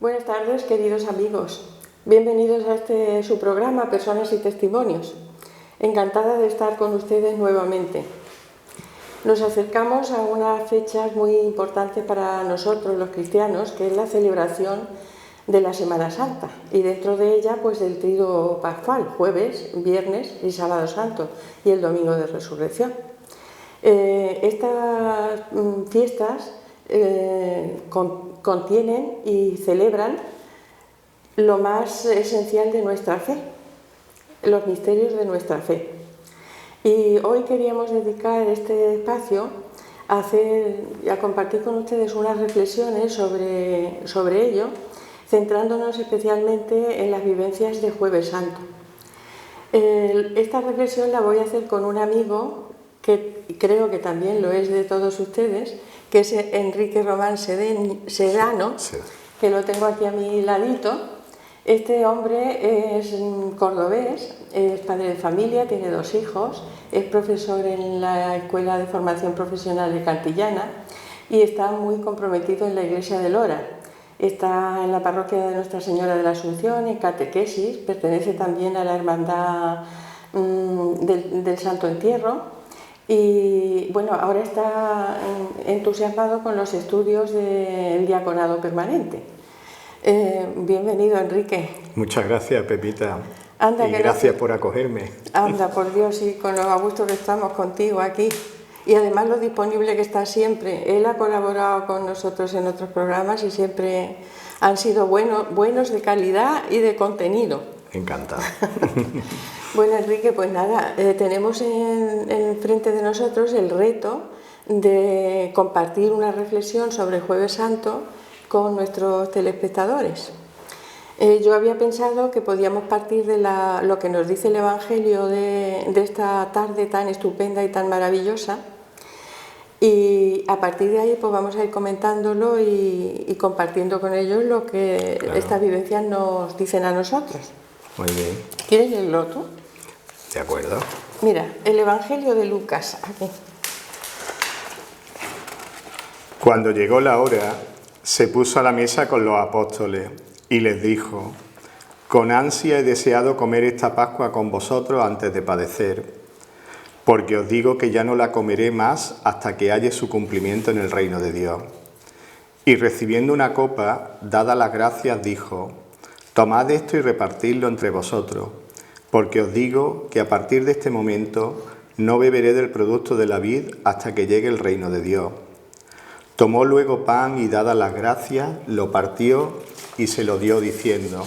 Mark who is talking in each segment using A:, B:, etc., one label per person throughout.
A: Buenas tardes, queridos amigos. Bienvenidos a su programa Personas y Testimonios. Encantada de estar con ustedes nuevamente. Nos acercamos a una fecha muy importante para nosotros los cristianos, que es la celebración de la Semana Santa, y dentro de ella pues el Triduo Pascual, jueves, viernes y sábado santo, y el domingo de resurrección. Estas fiestas contienen y celebran lo más esencial de nuestra fe, los misterios de nuestra fe. Y hoy queríamos dedicar este espacio a compartir con ustedes unas reflexiones sobre ello, centrándonos especialmente en las vivencias de Jueves Santo. Esta reflexión la voy a hacer con un amigo que creo que también lo es de todos ustedes, que es Enrique Román Sedano, sí, que lo tengo aquí a mi ladito. Este hombre es cordobés, es padre de familia, tiene 2 hijos, es profesor en la Escuela de Formación Profesional de Cantillana y está muy comprometido en la Iglesia de Lora. Está en la parroquia de Nuestra Señora de la Asunción, en catequesis, pertenece también a la Hermandad del Santo Entierro. Y bueno, ahora está entusiasmado con los estudios del diaconado permanente. Bienvenido, Enrique.
B: Muchas gracias, Pepita.
A: Anda,
B: y gracias por acogerme.
A: Anda, por Dios, y con lo a gusto que estamos contigo aquí. Y además lo disponible que está siempre. Él ha colaborado con nosotros en otros programas y siempre han sido buenos de calidad y de contenido.
B: Encantado.
A: Bueno, Enrique, pues nada, tenemos en frente de nosotros el reto de compartir una reflexión sobre el Jueves Santo con nuestros telespectadores. Yo había pensado que podíamos partir de lo que nos dice el Evangelio de esta tarde tan estupenda y tan maravillosa, y a partir de ahí pues vamos a ir comentándolo y compartiendo con ellos lo que estas vivencias nos dicen a nosotros.
B: Muy bien.
A: ¿Quieres leerlo tú?
B: De acuerdo.
A: Mira, el Evangelio de Lucas, aquí.
B: Cuando llegó la hora, se puso a la mesa con los apóstoles y les dijo: con ansia he deseado comer esta Pascua con vosotros antes de padecer, porque os digo que ya no la comeré más hasta que haya su cumplimiento en el reino de Dios. Y recibiendo una copa, dadas las gracias, dijo: tomad esto y repartidlo entre vosotros, porque os digo que a partir de este momento no beberé del producto de la vid hasta que llegue el reino de Dios. Tomó luego pan y dadas las gracias, lo partió y se lo dio diciendo: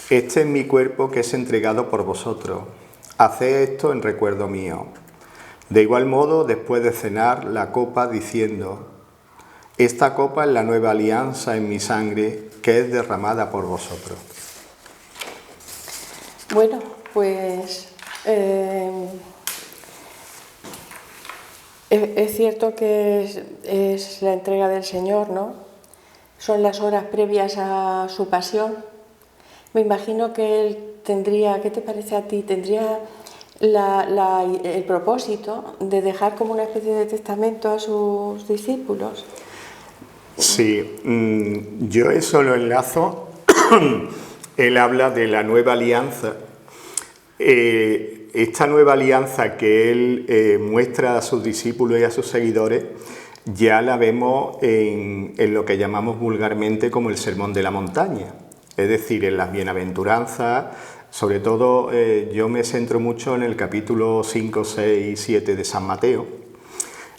B: este es mi cuerpo que es entregado por vosotros. Haced esto en recuerdo mío. De igual modo, después de cenar, la copa diciendo: esta copa es la nueva alianza en mi sangre, que es derramada por vosotros.
A: Bueno, pues es cierto que es la entrega del Señor, ¿no? Son las horas previas a su pasión. Me imagino que Él tendría, ¿qué te parece a ti? Tendría el propósito de dejar como una especie de testamento a sus discípulos.
B: Sí, yo eso lo enlazo. Él habla de la nueva alianza. Esta nueva alianza que Él muestra a sus discípulos y a sus seguidores ya la vemos en lo que llamamos vulgarmente como el Sermón de la Montaña. Es decir, en las bienaventuranzas, sobre todo yo me centro mucho en el capítulo 5, 6 y 7 de San Mateo,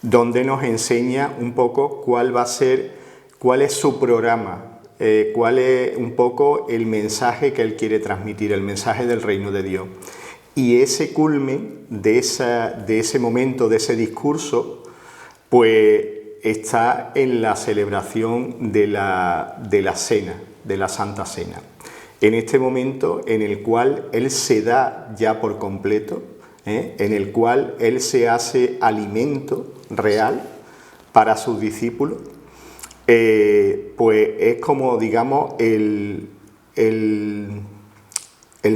B: donde nos enseña un poco cuál es su programa, cuál es un poco el mensaje que él quiere transmitir, el mensaje del reino de Dios. Y ese culmen de ese momento, de ese discurso, pues está en la celebración de la cena, de la Santa Cena. En este momento en el cual él se da ya por completo, en el cual él se hace alimento real para sus discípulos, pues es como, digamos, el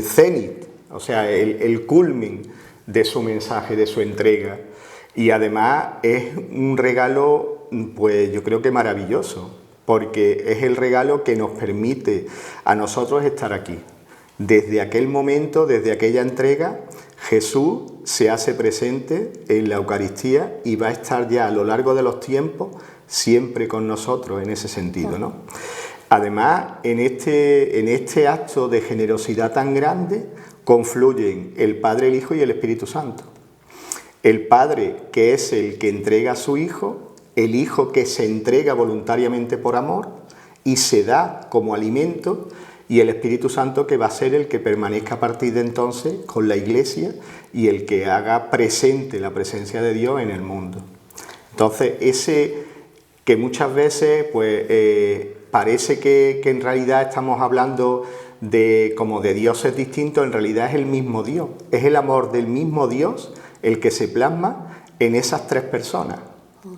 B: cenit, o sea, el culmen de su mensaje, de su entrega. Y además es un regalo, pues yo creo que maravilloso, porque es el regalo que nos permite a nosotros estar aquí. Desde aquel momento, desde aquella entrega, Jesús se hace presente en la Eucaristía y va a estar ya a lo largo de los tiempos siempre con nosotros en ese sentido, ¿no? Además, en este acto de generosidad tan grande confluyen el Padre, el Hijo y el Espíritu Santo. El Padre, que es el que entrega a su Hijo, el Hijo que se entrega voluntariamente por amor y se da como alimento, y el Espíritu Santo, que va a ser el que permanezca a partir de entonces con la Iglesia y el que haga presente la presencia de Dios en el mundo. Entonces, ese que muchas veces pues, parece que en realidad estamos hablando como de dioses distintos, en realidad es el mismo Dios, es el amor del mismo Dios el que se plasma en esas tres personas,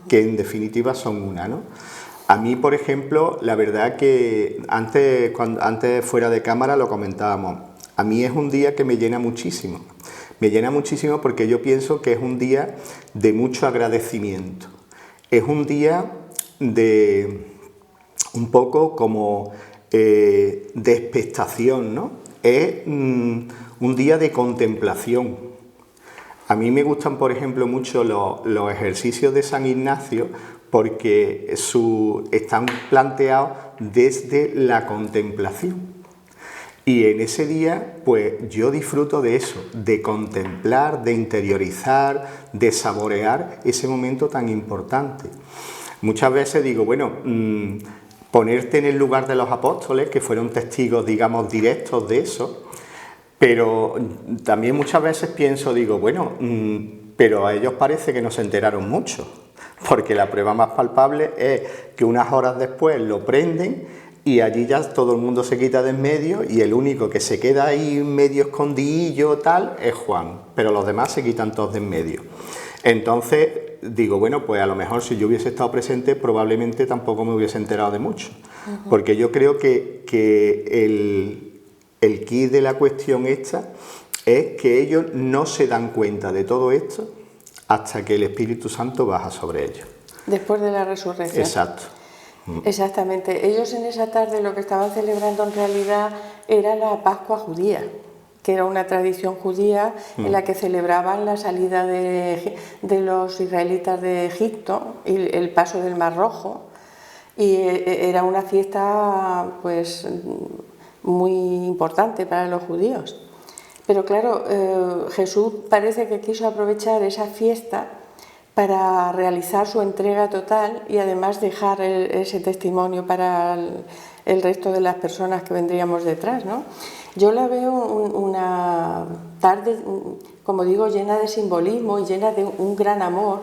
B: que en definitiva son una, ¿no? A mí, por ejemplo, la verdad que antes fuera de cámara lo comentábamos, a mí es un día que me llena muchísimo porque yo pienso que es un día de mucho agradecimiento, es un día de un poco como de expectación, ¿no? Es un día de contemplación. A mí me gustan, por ejemplo, mucho los ejercicios de San Ignacio porque están planteados desde la contemplación. Y en ese día, pues yo disfruto de eso, de contemplar, de interiorizar, de saborear ese momento tan importante. Muchas veces digo, bueno, ponerte en el lugar de los apóstoles, que fueron testigos, digamos, directos de eso, pero también muchas veces digo, bueno, pero a ellos parece que no se enteraron mucho, porque la prueba más palpable es que unas horas después lo prenden y allí ya todo el mundo se quita de en medio y el único que se queda ahí medio escondidillo tal es Juan, pero los demás se quitan todos de en medio. Entonces digo, bueno, pues a lo mejor si yo hubiese estado presente probablemente tampoco me hubiese enterado de mucho, porque yo creo que el quid de la cuestión esta es que ellos no se dan cuenta de todo esto hasta que el Espíritu Santo baja sobre ellos.
A: Después de la resurrección.
B: Exacto.
A: Exactamente. Ellos en esa tarde lo que estaban celebrando en realidad era la Pascua judía, que era una tradición judía en la que celebraban la salida de los israelitas de Egipto y el paso del Mar Rojo. Y era una fiesta pues muy importante para los judíos. Pero claro, Jesús parece que quiso aprovechar esa fiesta para realizar su entrega total y además dejar ese testimonio para el resto de las personas que vendríamos detrás, ¿no? Yo la veo una tarde, como digo, llena de simbolismo y llena de un gran amor.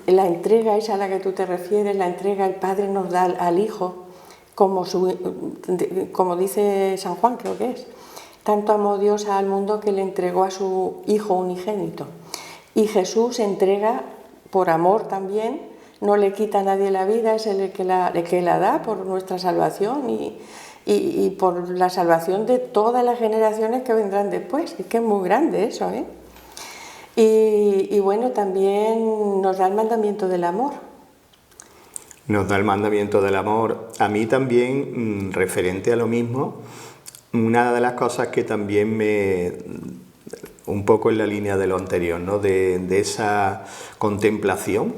A: La entrega esa a la que tú te refieres, la entrega el Padre nos da al Hijo, como dice San Juan, creo que es. Tanto amó Dios al mundo que le entregó a su Hijo unigénito. Y Jesús entrega por amor también, no le quita a nadie la vida, es el que la da por nuestra salvación y por la salvación de todas las generaciones que vendrán después. Es que es muy grande eso, ¿eh? Y bueno, también nos da el mandamiento del amor.
B: Nos da el mandamiento del amor. A mí también, referente a lo mismo, una de las cosas que también un poco en la línea de lo anterior, ¿no? de esa contemplación,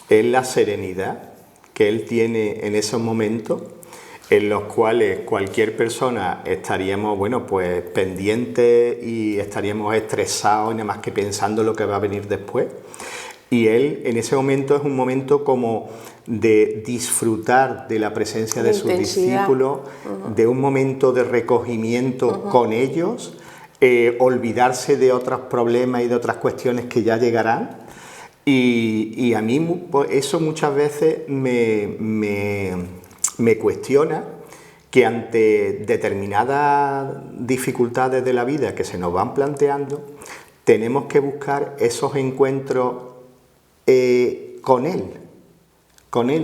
B: es la serenidad que él tiene en esos momentos en los cuales cualquier persona estaríamos, bueno, pues pendientes y estaríamos estresados nada más que pensando lo que va a venir después. Y él en ese momento es un momento como de disfrutar de la presencia de sus discípulos, de un momento de recogimiento con ellos, olvidarse de otros problemas y de otras cuestiones que ya llegarán. Y a mí eso muchas veces me cuestiona que ante determinadas dificultades de la vida que se nos van planteando, tenemos que buscar esos encuentros con Él.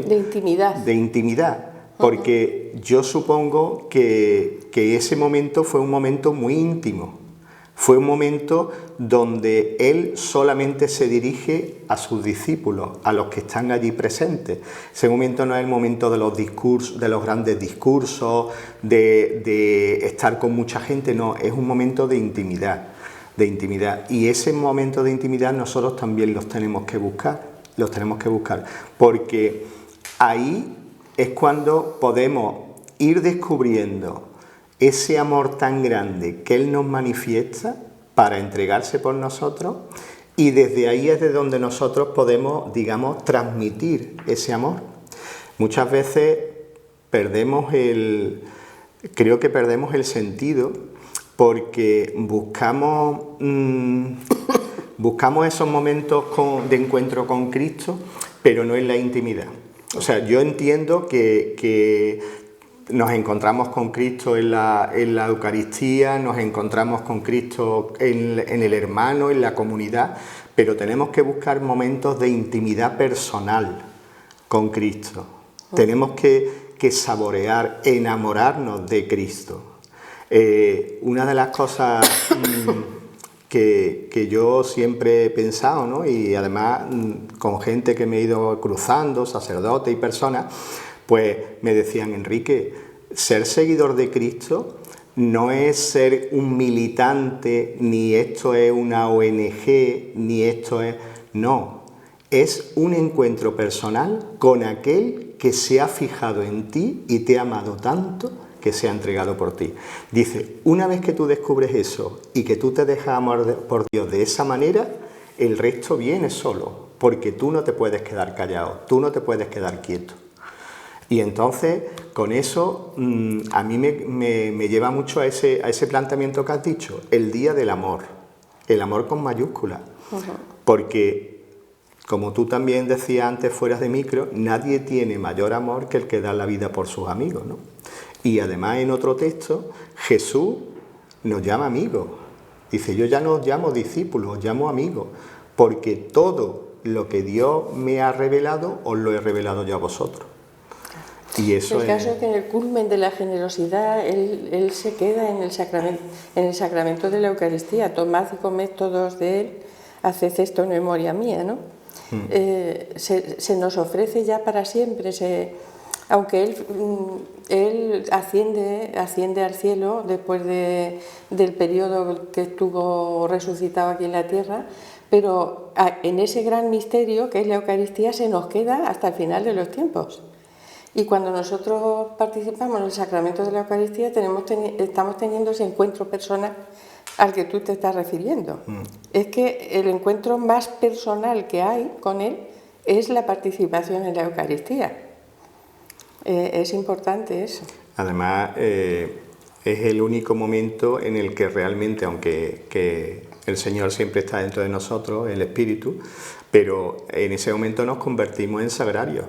B: De intimidad. Porque yo supongo que ese momento fue un momento muy íntimo Fue un momento donde Él solamente se dirige a sus discípulos, a los que están allí presentes. Ese momento no es el momento de los discursos, de los grandes discursos, de estar con mucha gente, no, es un momento de intimidad. Y ese momento de intimidad nosotros también los tenemos que buscar, porque ahí es cuando podemos ir descubriendo ese amor tan grande que Él nos manifiesta para entregarse por nosotros, y desde ahí es de donde nosotros podemos, digamos, transmitir ese amor. Muchas veces creo que perdemos el sentido porque buscamos esos momentos de encuentro con Cristo, pero no en la intimidad. O sea, yo entiendo que nos encontramos con Cristo en la Eucaristía, nos encontramos con Cristo en el hermano, en la comunidad, pero tenemos que buscar momentos de intimidad personal con Cristo. Tenemos que saborear, enamorarnos de Cristo. Una de las cosas que yo siempre he pensado, ¿no? Y además con gente que me he ido cruzando, sacerdotes y personas, pues me decían: Enrique, ser seguidor de Cristo no es ser un militante, ni esto es una ONG, ni esto es... No, es un encuentro personal con aquel que se ha fijado en ti y te ha amado tanto que se ha entregado por ti. Dice, una vez que tú descubres eso y que tú te dejas amar por Dios de esa manera, el resto viene solo, porque tú no te puedes quedar callado, tú no te puedes quedar quieto. Y entonces, con eso, a mí me lleva mucho a ese planteamiento que has dicho, el día del amor, el amor con mayúscula. Porque, como tú también decías antes fuera de micro, nadie tiene mayor amor que el que da la vida por sus amigos, ¿no? Y además, en otro texto, Jesús nos llama amigos. Dice, yo ya no os llamo discípulos, os llamo amigos, porque todo lo que Dios me ha revelado, os lo he revelado yo a vosotros. Y eso
A: el caso es que en el culmen de la generosidad él se queda en el sacramento de la Eucaristía. Tomad y comed todos de él, haced esto en memoria mía, ¿no? Se nos ofrece ya para siempre, aunque él asciende al cielo después del periodo que estuvo resucitado aquí en la tierra, pero en ese gran misterio que es la Eucaristía se nos queda hasta el final de los tiempos. Y cuando nosotros participamos en el sacramento de la Eucaristía estamos teniendo ese encuentro personal al que tú te estás refiriendo. Es que el encuentro más personal que hay con Él es la participación en la Eucaristía. Es importante eso.
B: Además, es el único momento en el que realmente, aunque el Señor siempre está dentro de nosotros, el Espíritu, pero en ese momento nos convertimos en sagrarios.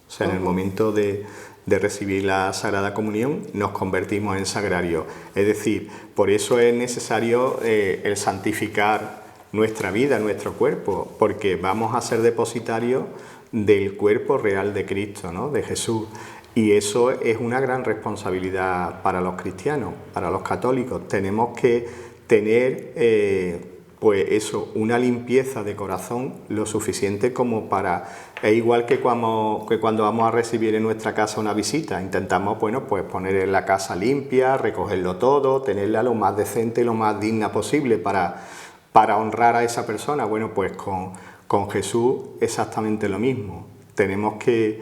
B: O sea, en el momento de recibir la Sagrada Comunión nos convertimos en sagrarios. Es decir, por eso es necesario el santificar nuestra vida, nuestro cuerpo, porque vamos a ser depositarios del cuerpo real de Cristo, ¿no? De Jesús. Y eso es una gran responsabilidad para los cristianos, para los católicos. Tenemos que tener, pues eso, una limpieza de corazón lo suficiente como para... Es igual que cuando vamos a recibir en nuestra casa una visita. Intentamos, bueno, pues poner la casa limpia, recogerlo todo, tenerla lo más decente y lo más digna posible para honrar a esa persona. Bueno, pues con Jesús exactamente lo mismo. Tenemos que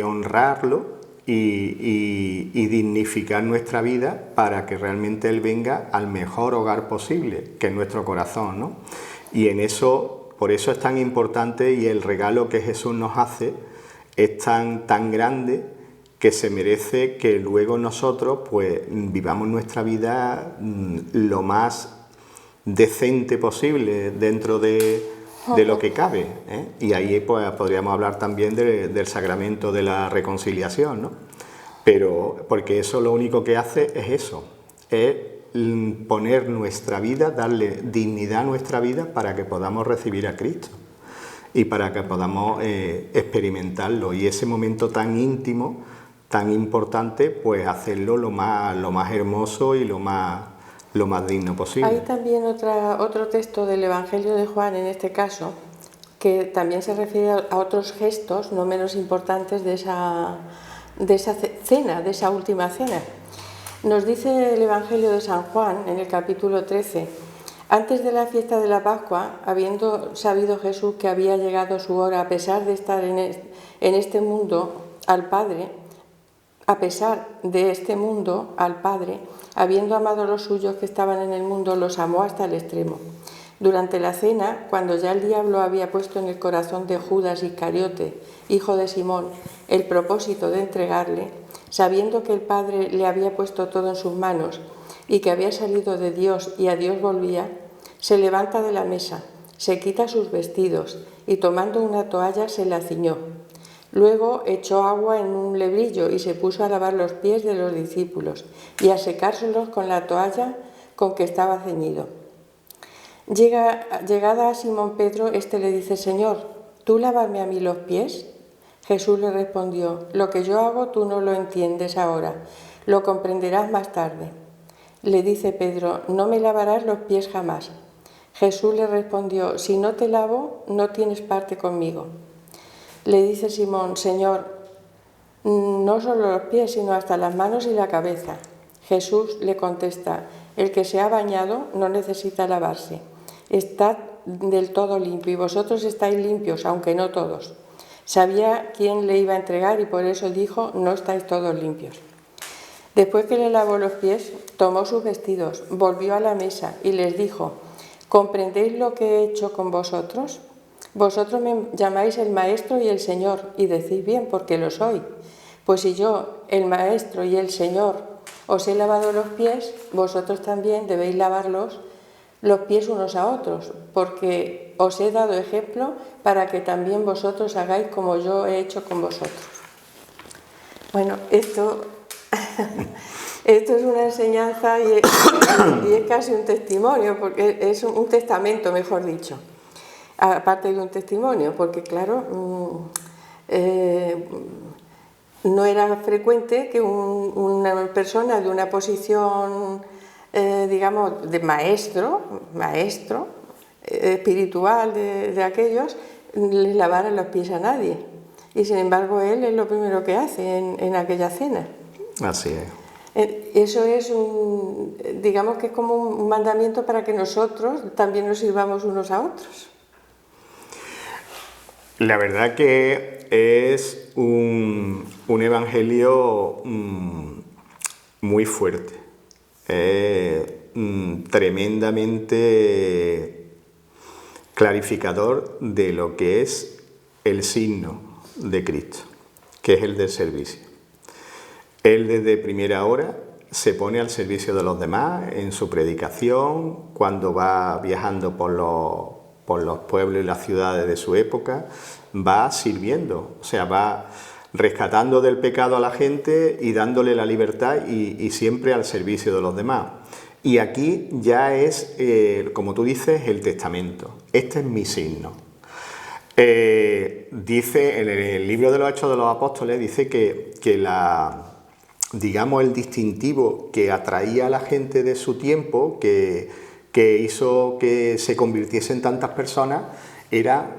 B: honrarlo y dignificar nuestra vida para que realmente Él venga al mejor hogar posible, que es nuestro corazón, ¿no? Y en eso, por eso es tan importante, y el regalo que Jesús nos hace es tan grande que se merece que luego nosotros pues vivamos nuestra vida lo más decente posible dentro de lo que cabe, ¿eh? Y ahí pues podríamos hablar también del sacramento de la reconciliación, ¿no? Pero porque eso lo único que hace es eso, es poner nuestra vida, darle dignidad a nuestra vida para que podamos recibir a Cristo y para que podamos experimentarlo, y ese momento tan íntimo, tan importante, pues hacerlo lo más hermoso y lo más lo más digno posible.
A: Hay también otro texto del Evangelio de Juan, en este caso, que también se refiere a otros gestos no menos importantes de esa cena, de esa última cena. Nos dice el Evangelio de San Juan, en el capítulo 13, antes de la fiesta de la Pascua, habiendo sabido Jesús que había llegado su hora, a pesar de estar en este mundo, al Padre, a pesar de este mundo, al Padre, habiendo amado a los suyos que estaban en el mundo, los amó hasta el extremo. Durante la cena, cuando ya el diablo había puesto en el corazón de Judas Iscariote, hijo de Simón, el propósito de entregarle, sabiendo que el Padre le había puesto todo en sus manos y que había salido de Dios y a Dios volvía, se levanta de la mesa, se quita sus vestidos y tomando una toalla se la ciñó. Luego echó agua en un lebrillo y se puso a lavar los pies de los discípulos y a secárselos con la toalla con que estaba ceñido. Llegada a Simón Pedro, éste le dice: Señor, ¿tú lavarme a mí los pies? Jesús le respondió: lo que yo hago tú no lo entiendes ahora, lo comprenderás más tarde. Le dice Pedro: no me lavarás los pies jamás. Jesús le respondió: si no te lavo, no tienes parte conmigo. Le dice Simón: Señor, no solo los pies, sino hasta las manos y la cabeza. Jesús le contesta: el que se ha bañado no necesita lavarse, está del todo limpio y vosotros estáis limpios, aunque no todos. Sabía quién le iba a entregar y por eso dijo: no estáis todos limpios. Después que le lavó los pies, tomó sus vestidos, volvió a la mesa y les dijo: ¿comprendéis lo que he hecho con vosotros? Vosotros me llamáis el Maestro y el Señor, y decís bien, porque lo soy. Pues si yo, el Maestro y el Señor, os he lavado los pies, vosotros también debéis lavarlos los pies unos a otros, porque os he dado ejemplo para que también vosotros hagáis como yo he hecho con vosotros. Bueno, esto es una enseñanza y es casi un testimonio, porque es un testamento, mejor dicho, aparte de un testimonio, porque claro, no era frecuente que una persona de una posición, digamos, de maestro espiritual de aquellos, les lavara los pies a nadie. Y sin embargo él es lo primero que hace en aquella cena.
B: Así es.
A: Eso es digamos que es como un mandamiento para que nosotros también nos sirvamos unos a otros.
B: La verdad que es un evangelio muy fuerte, tremendamente clarificador de lo que es el signo de Cristo, que es el del servicio. Él desde primera hora se pone al servicio de los demás en su predicación, cuando va viajando por los pueblos y las ciudades de su época, va sirviendo, o sea, va rescatando del pecado a la gente y dándole la libertad y siempre al servicio de los demás. Y aquí ya es, como tú dices, el testamento. Este es mi signo. Dice en el libro de los Hechos de los Apóstoles, dice que digamos, el distintivo que atraía a la gente de su tiempo, que hizo que se convirtiesen tantas personas, era,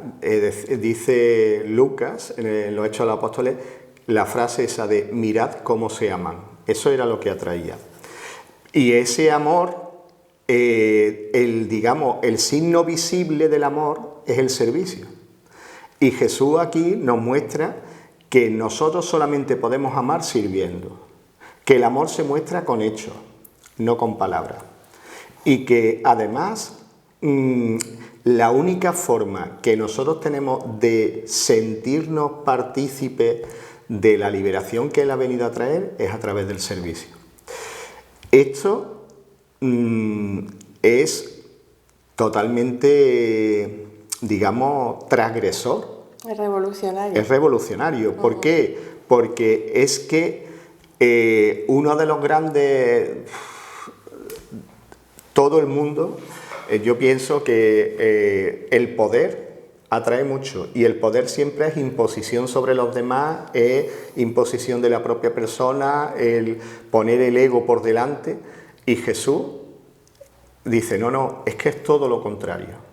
B: dice Lucas, en los Hechos de los Apóstoles, la frase esa de mirad cómo se aman. Eso era lo que atraía. Y ese amor, digamos, el signo visible del amor es el servicio. Y Jesús aquí nos muestra que nosotros solamente podemos amar sirviendo. Que el amor se muestra con hechos, no con palabras. Y que además la única forma que nosotros tenemos de sentirnos partícipes de la liberación que Él ha venido a traer es a través del servicio. Esto es totalmente, digamos, transgresor.
A: Es revolucionario.
B: Es revolucionario. ¿Por qué? Porque es que uno de los grandes, todo el mundo, yo pienso que el poder atrae mucho y el poder siempre es imposición sobre los demás, es imposición de la propia persona, el poner el ego por delante, y Jesús dice, no, es que es todo lo contrario.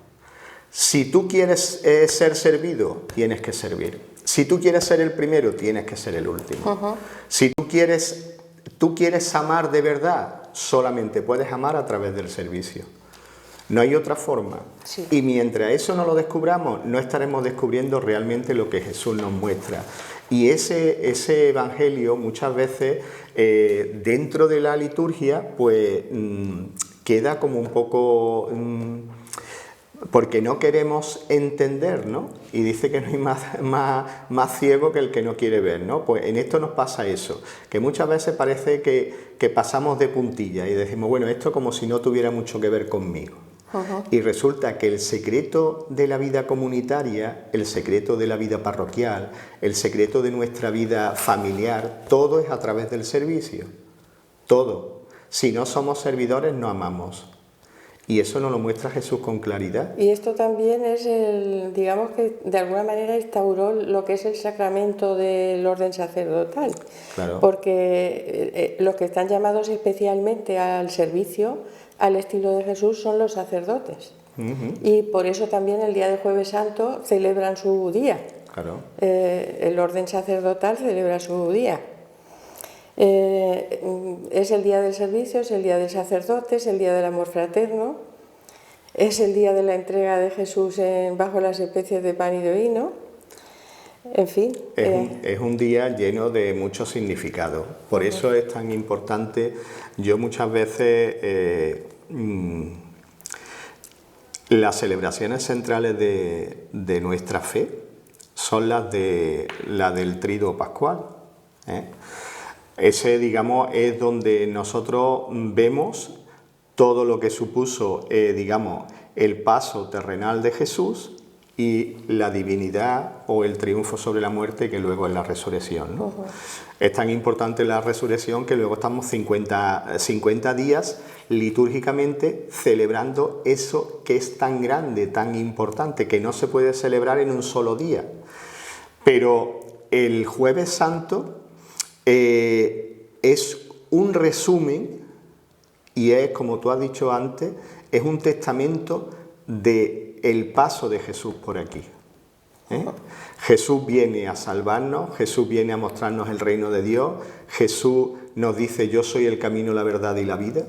B: Si tú quieres ser servido, tienes que servir. Si tú quieres ser el primero, tienes que ser el último. Si tú quieres amar de verdad, solamente puedes amar a través del servicio. No hay otra forma.
A: Sí.
B: Y mientras eso no lo descubramos, no estaremos descubriendo realmente lo que Jesús nos muestra. Y ese evangelio muchas veces dentro de la liturgia pues queda como un poco... porque no queremos entender, ¿no? Y dice que no hay más ciego que el que no quiere ver, ¿no? Pues en esto nos pasa eso, que muchas veces parece que pasamos de puntilla y decimos, bueno, esto como si no tuviera mucho que ver conmigo. Y resulta que el secreto de la vida comunitaria, el secreto de la vida parroquial, el secreto de nuestra vida familiar, todo es a través del servicio. Todo. Si no somos servidores, no amamos. Y eso nos lo muestra Jesús con claridad.
A: Y esto también es digamos que de alguna manera instauró lo que es el sacramento del orden sacerdotal.
B: Claro.
A: Porque los que están llamados especialmente al servicio, al estilo de Jesús, son los sacerdotes. Y por eso también el día de Jueves Santo celebran su día.
B: Claro.
A: El orden sacerdotal celebra su día. Es el día del servicio, es el día del sacerdote, es el día del amor fraterno, es el día de la entrega de Jesús bajo las especies de pan y de vino, en fin.
B: Es un día lleno de mucho significado, por eso es tan importante. Yo muchas veces las celebraciones centrales de nuestra fe son las del Triduo Pascual, Ese, digamos, es donde nosotros vemos todo lo que supuso, digamos, el paso terrenal de Jesús y la divinidad o el triunfo sobre la muerte que luego es la resurrección, ¿no? Es tan importante la resurrección que luego estamos 50 días litúrgicamente celebrando eso que es tan grande, tan importante, que no se puede celebrar en un solo día. Pero el Jueves Santo es un resumen y es, como tú has dicho antes, es un testamento del paso de Jesús por aquí. Jesús viene a salvarnos, Jesús viene a mostrarnos el reino de Dios, Jesús nos dice yo soy el camino, la verdad y la vida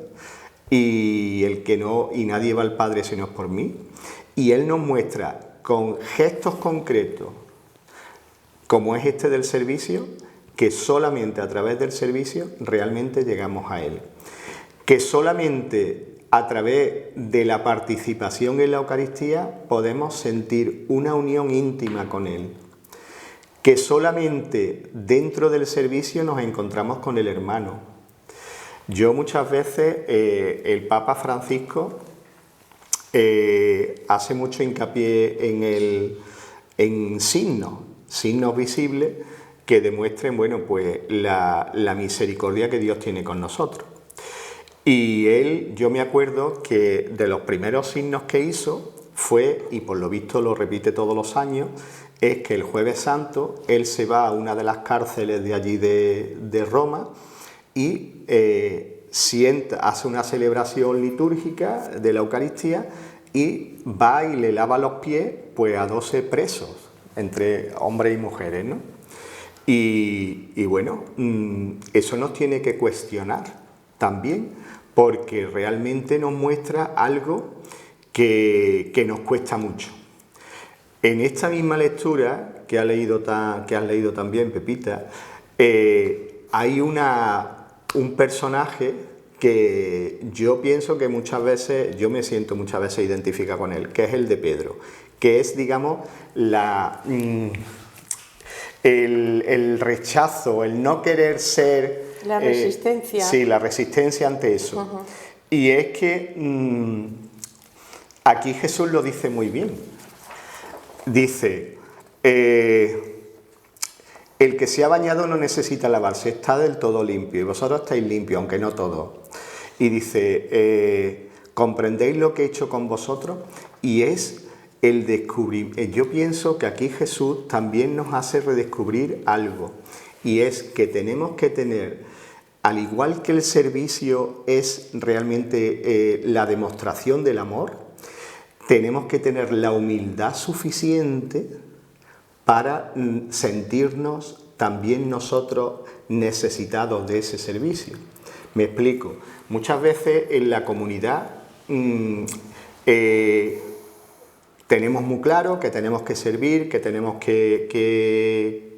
B: y nadie va al Padre si no es por mí, y Él nos muestra con gestos concretos como es este del servicio, que solamente a través del servicio realmente llegamos a Él. Que solamente a través de la participación en la Eucaristía podemos sentir una unión íntima con Él. Que solamente dentro del servicio nos encontramos con el hermano. Yo muchas veces, el Papa Francisco hace mucho hincapié en signos visibles que demuestren, bueno, pues la misericordia que Dios tiene con nosotros. Y yo me acuerdo que de los primeros signos que hizo fue, y por lo visto lo repite todos los años, es que el Jueves Santo él se va a una de las cárceles de allí de Roma y hace una celebración litúrgica de la Eucaristía y va y le lava los pies pues a 12 presos, entre hombres y mujeres, ¿no? Y bueno, eso nos tiene que cuestionar también, porque realmente nos muestra algo que nos cuesta mucho. En esta misma lectura que has leído también, Pepita, hay un personaje que yo pienso que muchas veces, yo me siento muchas veces identificado con él, que es el de Pedro, que es, digamos, el rechazo, el no querer ser...
A: La resistencia.
B: Sí, la resistencia ante eso. Y es que aquí Jesús lo dice muy bien. Dice, el que se ha bañado no necesita lavarse, está del todo limpio, y vosotros estáis limpios, aunque no todos. Y dice, ¿comprendéis lo que he hecho con vosotros? Y es el descubrir. Yo pienso que aquí Jesús también nos hace redescubrir algo, y es que tenemos que tener al igual que el servicio es realmente la demostración del amor, tenemos que tener la humildad suficiente para sentirnos también nosotros necesitados de ese servicio. Me explico. Muchas veces en la comunidad tenemos muy claro que tenemos que servir, que tenemos que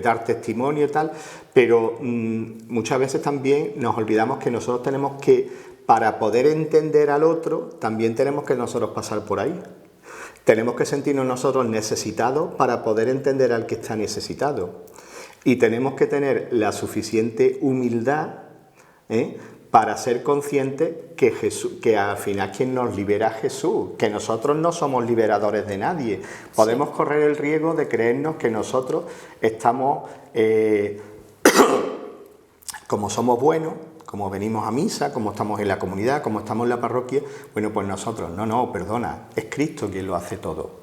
B: dar testimonio y tal, pero muchas veces también nos olvidamos que nosotros tenemos que, para poder entender al otro, también tenemos que nosotros pasar por ahí. Tenemos que sentirnos nosotros necesitados para poder entender al que está necesitado. Y tenemos que tener la suficiente humildad para ser conscientes que al final quien nos libera es Jesús, que nosotros no somos liberadores de nadie. Podemos correr el riesgo de creernos que nosotros estamos, como somos buenos, como venimos a misa, como estamos en la comunidad, como estamos en la parroquia, bueno, pues nosotros, no, perdona, es Cristo quien lo hace todo.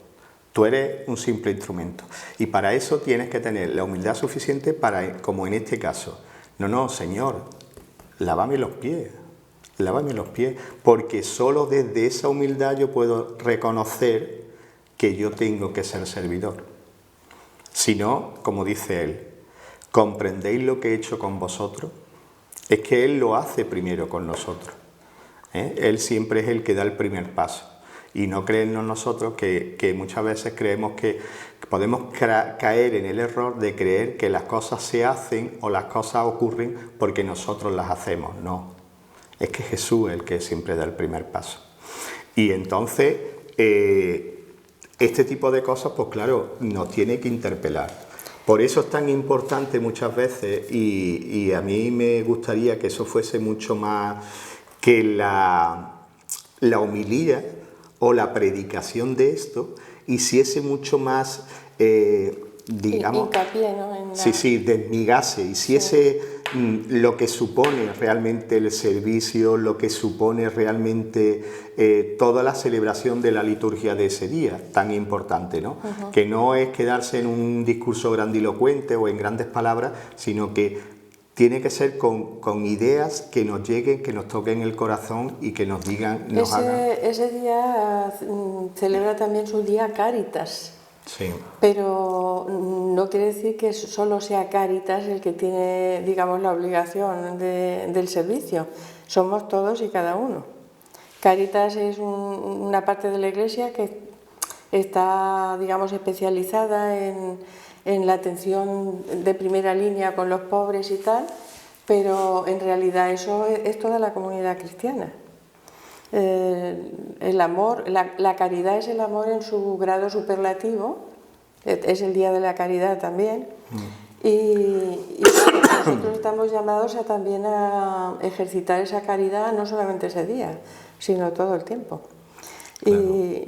B: Tú eres un simple instrumento. Y para eso tienes que tener la humildad suficiente para, como en este caso, no, Señor, lávame los pies, porque solo desde esa humildad yo puedo reconocer que yo tengo que ser servidor. Si no, como dice él, ¿comprendéis lo que he hecho con vosotros? Es que Él lo hace primero con nosotros. Él siempre es el que da el primer paso. Y no creernos nosotros que muchas veces creemos que podemos caer en el error de creer que las cosas se hacen o las cosas ocurren porque nosotros las hacemos. No, es que Jesús es el que siempre da el primer paso. Y entonces, este tipo de cosas, pues claro, nos tiene que interpelar. Por eso es tan importante muchas veces, y a mí me gustaría que eso fuese mucho más que la homilía o la predicación de esto hiciese mucho más, digamos,
A: hincapié, ¿no?
B: Sí, desmigase, hiciese lo que supone realmente el servicio, lo que supone realmente toda la celebración de la liturgia de ese día, tan importante, ¿no? Que no es quedarse en un discurso grandilocuente o en grandes palabras, sino que tiene que ser con ideas que nos lleguen, que nos toquen el corazón y que nos digan,
A: Ese día celebra también su día Cáritas.
B: Sí.
A: Pero no quiere decir que solo sea Cáritas el que tiene, digamos, la obligación del servicio. Somos todos y cada uno. Cáritas es una parte de la Iglesia que está, digamos, especializada en la atención de primera línea con los pobres y tal, pero en realidad eso es toda la comunidad cristiana. El amor, la caridad es el amor en su grado superlativo, es el día de la caridad también, y nosotros estamos llamados también a ejercitar esa caridad no solamente ese día, sino todo el tiempo. Claro. Y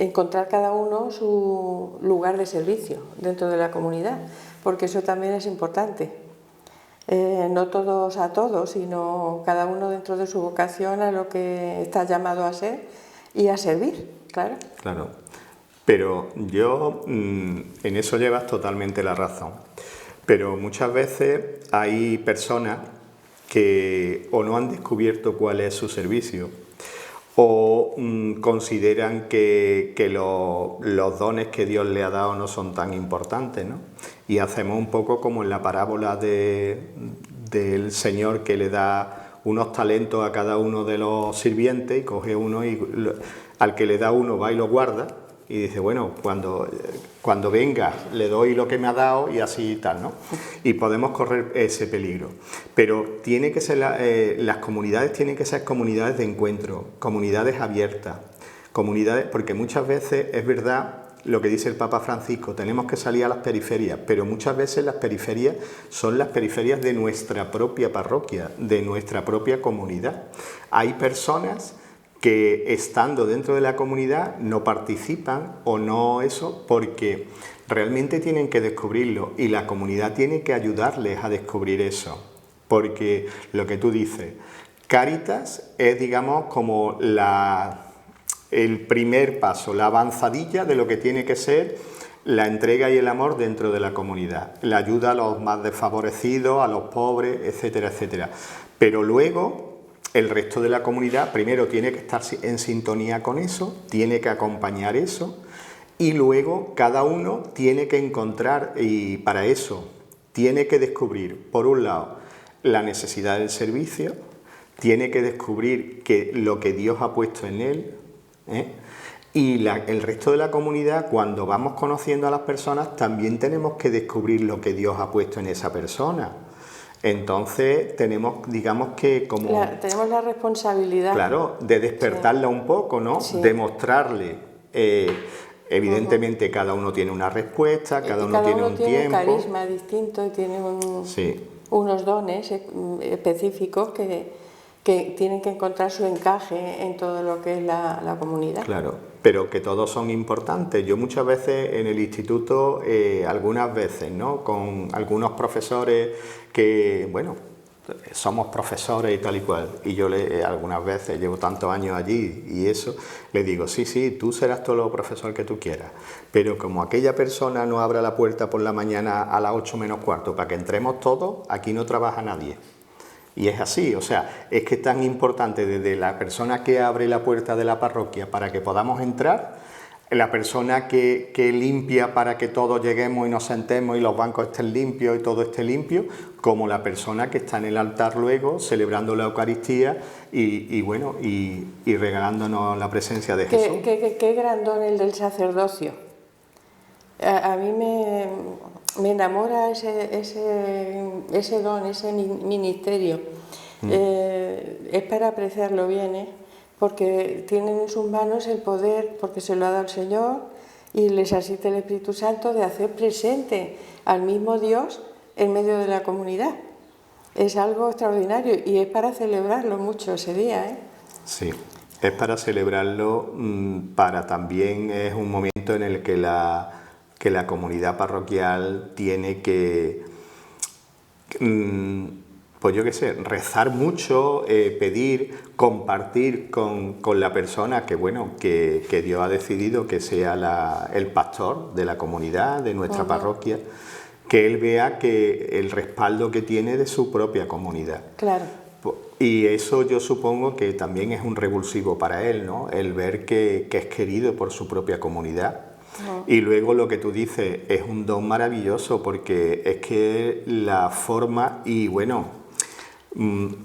A: encontrar cada uno su lugar de servicio dentro de la comunidad, porque eso también es importante. No todos a todos, sino cada uno dentro de su vocación a lo que está llamado a ser y a servir, claro.
B: Claro, pero yo en eso llevas totalmente la razón. Pero muchas veces hay personas que o no han descubierto cuál es su servicio o consideran que los dones que Dios le ha dado no son tan importantes, ¿no? Y hacemos un poco como en la parábola del Señor que le da unos talentos a cada uno de los sirvientes y coge uno y al que le da uno va y lo guarda y dice, bueno, cuando venga le doy lo que me ha dado y así y tal, ¿no? Y podemos correr ese peligro. Pero tiene que ser las comunidades tienen que ser comunidades de encuentro, comunidades abiertas, comunidades, porque muchas veces es verdad lo que dice el Papa Francisco, tenemos que salir a las periferias, pero muchas veces las periferias son las periferias de nuestra propia parroquia, de nuestra propia comunidad. Hay personas que estando dentro de la comunidad no participan o no eso porque realmente tienen que descubrirlo y la comunidad tiene que ayudarles a descubrir eso, porque lo que tú dices, Cáritas es, digamos, como el primer paso, la avanzadilla de lo que tiene que ser la entrega y el amor dentro de la comunidad, la ayuda a los más desfavorecidos, a los pobres, etcétera, etcétera. Pero luego el resto de la comunidad primero tiene que estar en sintonía con eso, tiene que acompañar eso, y luego cada uno tiene que encontrar, y para eso tiene que descubrir, por un lado, la necesidad del servicio, tiene que descubrir lo que Dios ha puesto en él, y el resto de la comunidad, cuando vamos conociendo a las personas, también tenemos que descubrir lo que Dios ha puesto en esa persona. Entonces tenemos, digamos que como...
A: tenemos la responsabilidad.
B: Claro, de despertarla un poco, ¿no?
A: Sí.
B: De mostrarle... evidentemente cada uno tiene una respuesta, cada uno tiene un tiempo.
A: Cada uno tiene un carisma distinto y tiene unos dones específicos que tienen que encontrar su encaje en todo lo que es la comunidad.
B: Claro, pero que todos son importantes. Yo muchas veces en el instituto, algunas veces, ¿no? Con algunos profesores que, bueno, somos profesores y tal y cual, y yo algunas veces, llevo tantos años allí y eso, le digo, sí, tú serás todo lo profesor que tú quieras, pero como aquella persona no abra la puerta por la mañana a las 8 menos cuarto para que entremos todos, aquí no trabaja nadie. Y es así, o sea, es que es tan importante desde la persona que abre la puerta de la parroquia para que podamos entrar, la persona que limpia para que todos lleguemos y nos sentemos y los bancos estén limpios y todo esté limpio, como la persona que está en el altar luego celebrando la Eucaristía y regalándonos la presencia de Jesús.
A: Qué gran don el del sacerdocio. A mí me enamora ese don, ese ministerio. Es para apreciarlo bien, porque tienen en sus manos el poder, porque se lo ha dado el Señor y les asiste el Espíritu Santo, de hacer presente al mismo Dios en medio de la comunidad. Es algo extraordinario y es para celebrarlo mucho ese día.
B: Sí, es para celebrarlo, para también es un momento en el que la comunidad parroquial tiene que, pues yo qué sé, rezar mucho, pedir, compartir con la persona que Dios ha decidido que sea el pastor de la comunidad, de nuestra parroquia, que él vea que el respaldo que tiene de su propia comunidad.
A: Claro.
B: Y eso yo supongo que también es un revulsivo para él, ¿no? El ver que es querido por su propia comunidad. Y luego lo que tú dices es un don maravilloso, porque es que la forma, y bueno,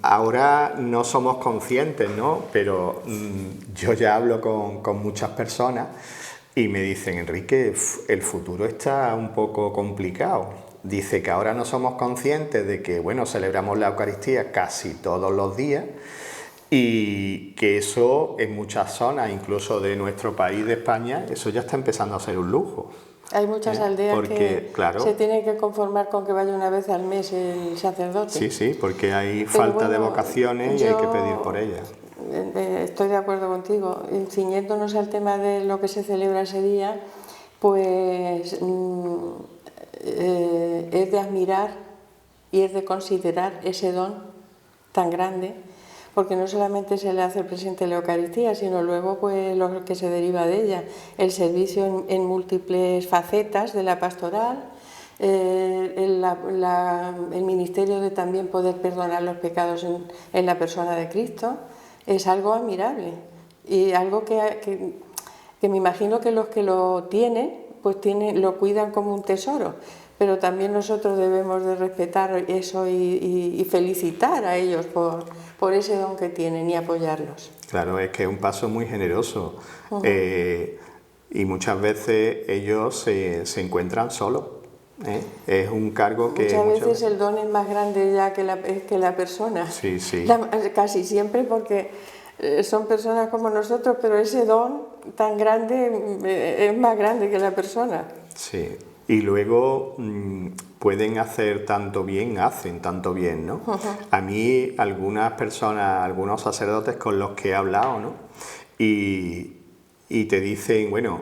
B: ahora no somos conscientes, ¿no? Pero yo ya hablo con muchas personas y me dicen, Enrique, el futuro está un poco complicado. Dice que ahora no somos conscientes de que, bueno, celebramos la Eucaristía casi todos los días, y que eso en muchas zonas, incluso de nuestro país, de España, eso ya está empezando a ser un lujo.
A: Hay muchas aldeas que se tienen que conformar con que vaya una vez al mes el sacerdote.
B: Sí, porque hay falta de vocaciones y hay que pedir por ellas.
A: Estoy de acuerdo contigo. Ciñéndonos al tema de lo que se celebra ese día, pues es de admirar y es de considerar ese don tan grande, porque no solamente se le hace presente la Eucaristía, sino luego pues lo que se deriva de ella, el servicio en múltiples facetas de la pastoral, el ministerio de también poder perdonar los pecados en la persona de Cristo. Es algo admirable y algo que me imagino que los que lo tienen, pues lo cuidan como un tesoro. Pero también nosotros debemos de respetar eso y felicitar a ellos por ese don que tienen y apoyarlos.
B: Claro, es que es un paso muy generoso. Y muchas veces ellos se encuentran solos. Es un cargo que...
A: Muchas veces el don es más grande ya que la persona.
B: Sí.
A: Casi siempre, porque son personas como nosotros, pero ese don tan grande es más grande que la persona.
B: Sí. Y luego pueden hacer hacen tanto bien, ¿no? A mí algunas personas, algunos sacerdotes con los que he hablado, ¿no? Y te dicen, bueno,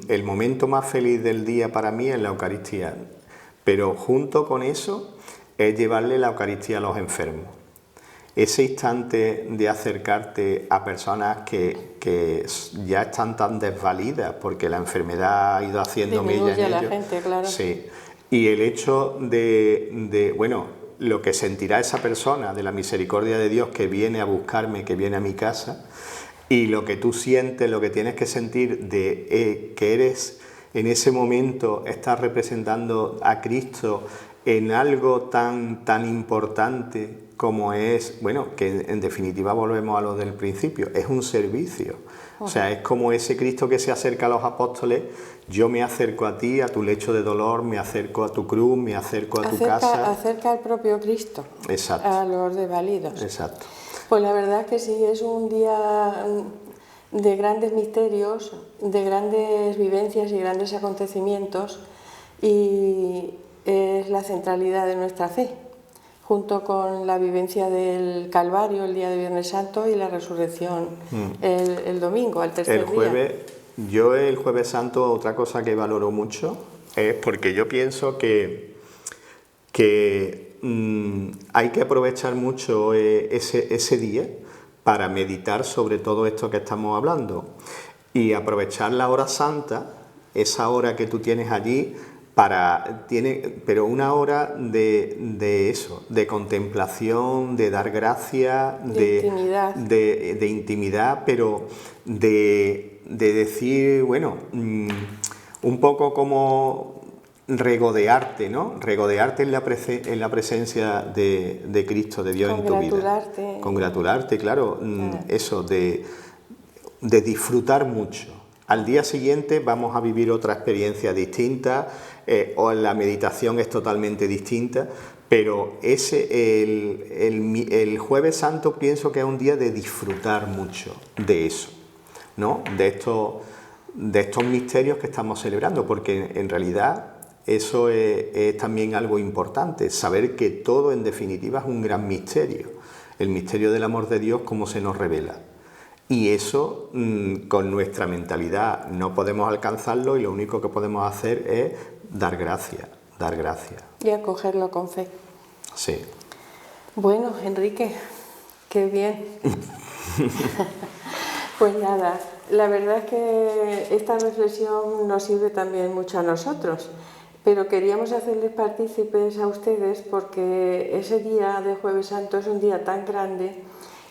B: el momento más feliz del día para mí es la Eucaristía, pero junto con eso es llevarle la Eucaristía a los enfermos. ese instante de acercarte a personas que ya están tan desvalidas porque la enfermedad ha ido haciendo mella en
A: la
B: ellos.
A: gente, claro.
B: Sí. Y el hecho bueno, lo que sentirá esa persona de la misericordia de Dios que viene a buscarme, que viene a mi casa, y lo que tú sientes, lo que tienes que sentir de que eres, en ese momento, estás representando a Cristo en algo tan importante como es, bueno, que en definitiva volvemos a lo del principio, es un servicio. O sea, es como ese Cristo que se acerca a los apóstoles, yo me acerco a ti, a tu lecho de dolor, me acerco a tu cruz, me acerco a tu casa.
A: Acerca al propio Cristo.
B: Exacto.
A: A los desvalidos.
B: Exacto.
A: Pues la verdad es que sí, es un día de grandes misterios, de grandes vivencias y grandes acontecimientos, y es la centralidad de nuestra fe, junto con la vivencia del Calvario el día de Viernes Santo y la resurrección el domingo, al tercer día.
B: Yo el Jueves Santo, otra cosa que valoro mucho es porque yo pienso que hay que aprovechar mucho ese día para meditar sobre todo esto que estamos hablando y aprovechar la hora santa, esa hora que tú tienes allí, pero una hora de eso, de contemplación, de dar gracia, de intimidad, pero de decir, bueno, un poco como regodearte, ¿no? Regodearte en la presencia de Cristo, de Dios en tu vida. Congratularte, claro, eso, de disfrutar mucho. Al día siguiente vamos a vivir otra experiencia distinta, o la meditación es totalmente distinta, pero el Jueves Santo pienso que es un día de disfrutar mucho de eso, ¿no? De estos misterios que estamos celebrando, porque en realidad eso es también algo importante, saber que todo en definitiva es un gran misterio, el misterio del amor de Dios, cómo se nos revela. Y eso, con nuestra mentalidad, no podemos alcanzarlo, y lo único que podemos hacer es dar gracias.
A: Y acogerlo con fe.
B: Sí.
A: Bueno, Enrique, qué bien. Pues nada, la verdad es que esta reflexión nos sirve también mucho a nosotros, pero queríamos hacerles partícipes a ustedes porque ese día de Jueves Santo es un día tan grande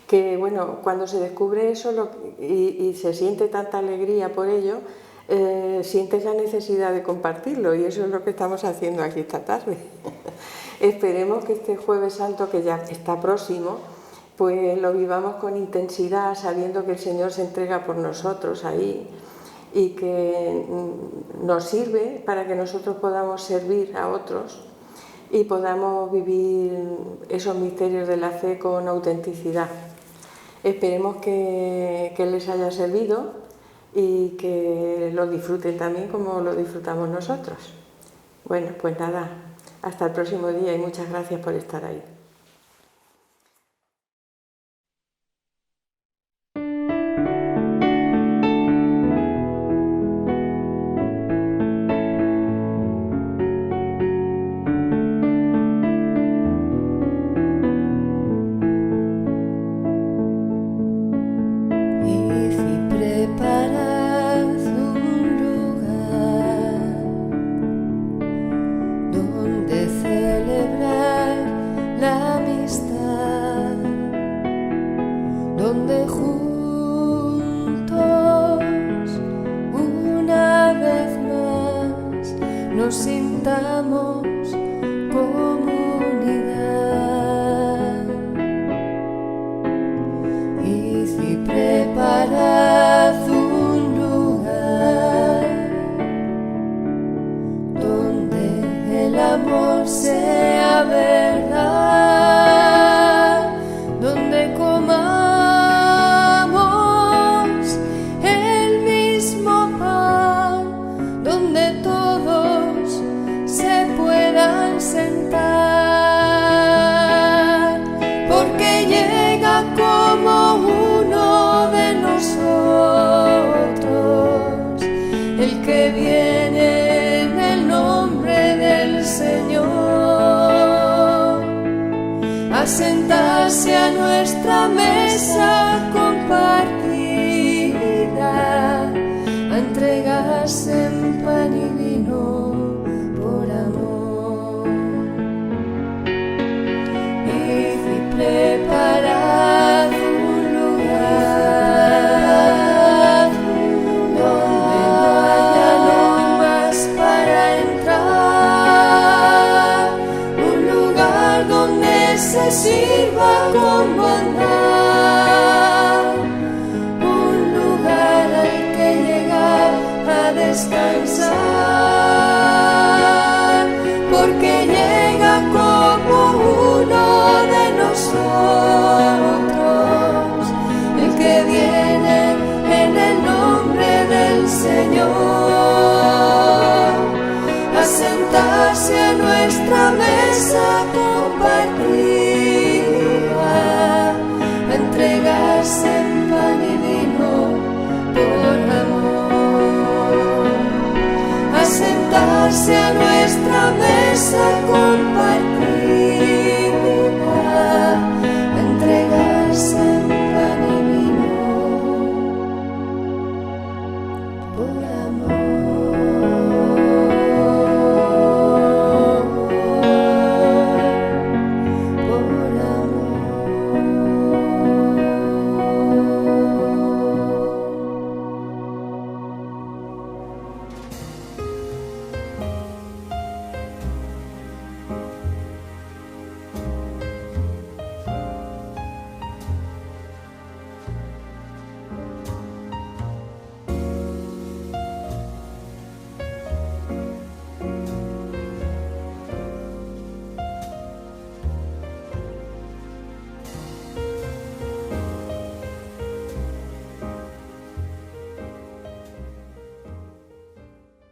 A: que, bueno, cuando se descubre eso y se siente tanta alegría por ello, sientes la necesidad de compartirlo, y eso es lo que estamos haciendo aquí esta tarde. Esperemos que este Jueves Santo, que ya está próximo, pues lo vivamos con intensidad, sabiendo que el Señor se entrega por nosotros ahí y que nos sirve para que nosotros podamos servir a otros y podamos vivir esos misterios de la fe con autenticidad. Esperemos que les haya servido y que lo disfruten también como lo disfrutamos nosotros. Bueno, pues nada, hasta el próximo día y muchas gracias por estar ahí.
C: Donde juntos una vez más nos sintamos comunidad. Y si preparad un lugar donde el amor sea verdad, donde comamos donde todos se puedan sentar. esa